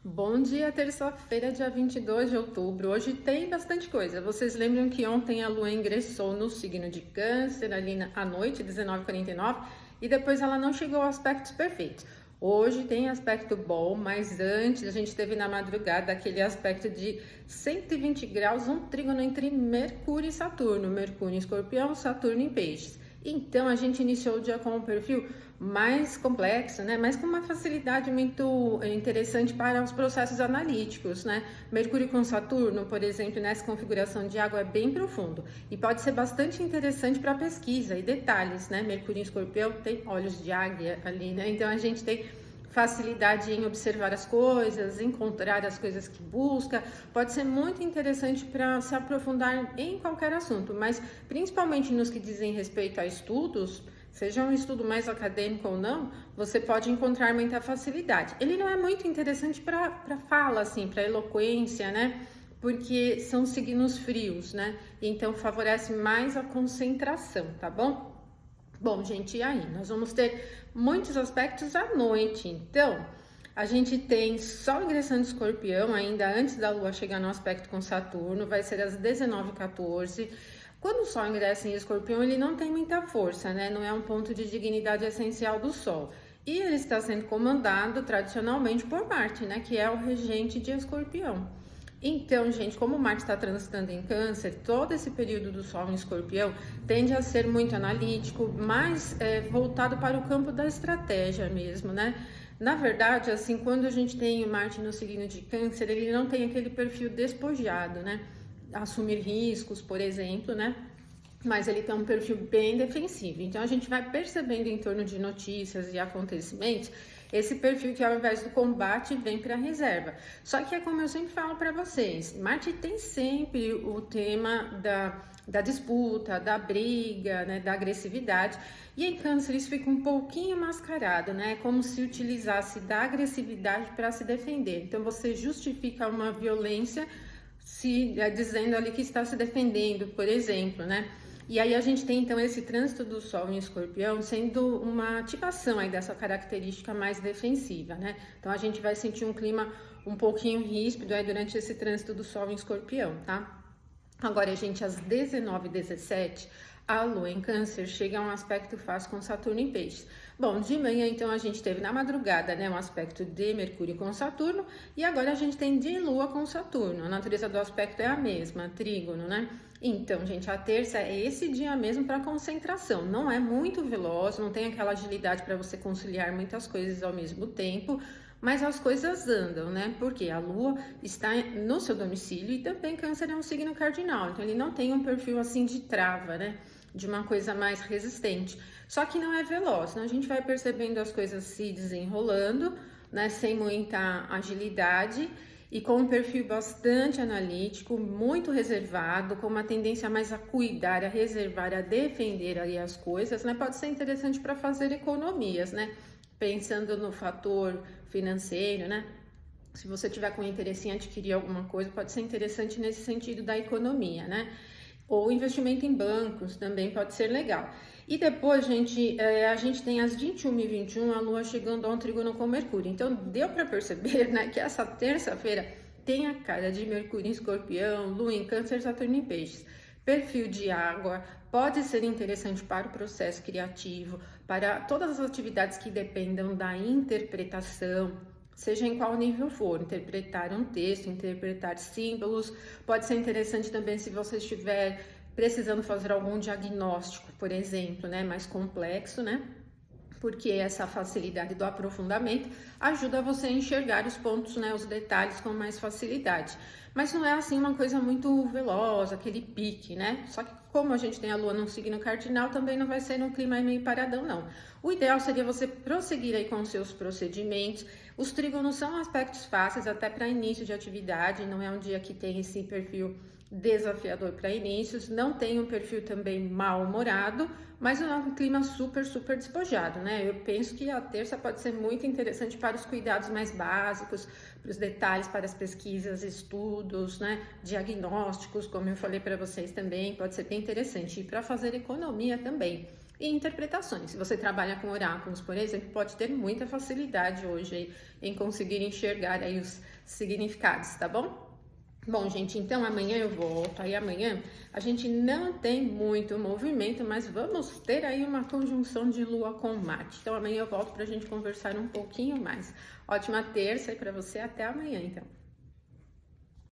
Bom dia, terça-feira, dia 22 de outubro. Hoje tem bastante coisa. Vocês lembram que ontem a Lua ingressou no signo de Câncer, ali à noite, 19h49, e depois ela não chegou a aspectos perfeitos. Hoje tem aspecto bom, mas antes a gente teve na madrugada aquele aspecto de 120 graus, um trígono entre Mercúrio e Saturno. Mercúrio em Escorpião, Saturno em Peixes. Então a gente iniciou o dia com um perfil mais complexo, né? Mas com uma facilidade muito interessante para os processos analíticos, né? Mercúrio com Saturno, por exemplo, nessa configuração de água é bem profundo e pode ser bastante interessante para pesquisa e detalhes, né? Mercúrio em Escorpião tem olhos de águia ali, né? Então a gente tem facilidade em observar as coisas, encontrar as coisas que busca, pode ser muito interessante para se aprofundar em qualquer assunto, mas principalmente nos que dizem respeito a estudos, seja um estudo mais acadêmico ou não, você pode encontrar muita facilidade. Ele não é muito interessante para fala, assim, para eloquência, né? Porque são signos frios, né? Então favorece mais a concentração, tá bom? Bom, gente, e aí? Nós vamos ter muitos aspectos à noite. Então, a gente tem Sol ingressando em Escorpião, ainda antes da Lua chegar no aspecto com Saturno, vai ser às 19h14. Quando o Sol ingressa em Escorpião, ele não tem muita força, né? Não é um ponto de dignidade essencial do Sol. E ele está sendo comandado tradicionalmente por Marte, né? Que é o regente de Escorpião. Então, gente, como Marte está transitando em Câncer, todo esse período do Sol em Escorpião tende a ser muito analítico, mais voltado para o campo da estratégia mesmo, né? Na verdade, assim, quando a gente tem o Marte no signo de Câncer, ele não tem aquele perfil despojado, né? Assumir riscos, por exemplo, né? Mas ele tem um perfil bem defensivo. Então a gente vai percebendo em torno de notícias e acontecimentos esse perfil que ao invés do combate vem para a reserva. Só que é como eu sempre falo para vocês, Marte tem sempre o tema da disputa, da briga, né, da agressividade. E em Câncer isso fica um pouquinho mascarado, né? Como se utilizasse da agressividade para se defender. Então você justifica uma violência dizendo ali que está se defendendo, por exemplo, né? E aí a gente tem então esse trânsito do Sol em Escorpião sendo uma ativação aí dessa característica mais defensiva, né? Então a gente vai sentir um clima um pouquinho ríspido aí durante esse trânsito do Sol em Escorpião, tá? Agora, gente, às 19h17, a Lua em Câncer chega a um aspecto fácil com Saturno em Peixes. Bom, de manhã, então, a gente teve na madrugada, né, um aspecto de Mercúrio com Saturno, e agora a gente tem de Lua com Saturno. A natureza do aspecto é a mesma, trígono, né? Então, gente, a terça é esse dia mesmo para concentração. Não é muito veloz, não tem aquela agilidade para você conciliar muitas coisas ao mesmo tempo, mas as coisas andam, né? Porque a Lua está no seu domicílio e também Câncer é um signo cardinal, então ele não tem um perfil assim de trava, né? De uma coisa mais resistente. Só que não é veloz, então a gente vai percebendo as coisas se desenrolando, né? Sem muita agilidade e com um perfil bastante analítico, muito reservado, com uma tendência mais a cuidar, a reservar, a defender ali as coisas, né? Pode ser interessante para fazer economias, né? Pensando no fator financeiro, né? Se você tiver com interesse em adquirir alguma coisa, pode ser interessante nesse sentido da economia, né? Ou investimento em bancos também pode ser legal. E depois, gente, a gente tem às 21h21 a Lua chegando a um trígono com Mercúrio. Então, deu para perceber, né, que essa terça-feira tem a cara de Mercúrio em Escorpião, Lua em Câncer, Saturno em Peixes. Perfil de água, pode ser interessante para o processo criativo, para todas as atividades que dependam da interpretação, seja em qual nível for, interpretar um texto, interpretar símbolos, pode ser interessante também se você estiver precisando fazer algum diagnóstico, por exemplo, né, mais complexo, né? Porque essa facilidade do aprofundamento ajuda você a enxergar os pontos, né, os detalhes com mais facilidade. Mas não é assim uma coisa muito veloz, aquele pique, né? Só que como a gente tem a Lua num signo cardinal, também não vai ser num clima meio paradão, não. O ideal seria você prosseguir aí com os seus procedimentos. Os trígonos são aspectos fáceis até para início de atividade, não é um dia que tem esse perfil desafiador para inícios, não tem um perfil também mal-humorado, mas não é um clima super despojado, né? Eu penso que a terça pode ser muito interessante para os cuidados mais básicos, para os detalhes, para as pesquisas, estudos, né? Diagnósticos, como eu falei para vocês também, pode ser bem interessante. E para fazer economia também. e interpretações. Se você trabalha com oráculos, por exemplo, pode ter muita facilidade hoje aí em conseguir enxergar aí os significados, tá bom? Bom, gente, então amanhã eu volto. Aí amanhã a gente não tem muito movimento, mas vamos ter aí uma conjunção de Lua com Marte. Então amanhã eu volto pra gente conversar um pouquinho mais. Ótima terça aí pra você, até amanhã, então.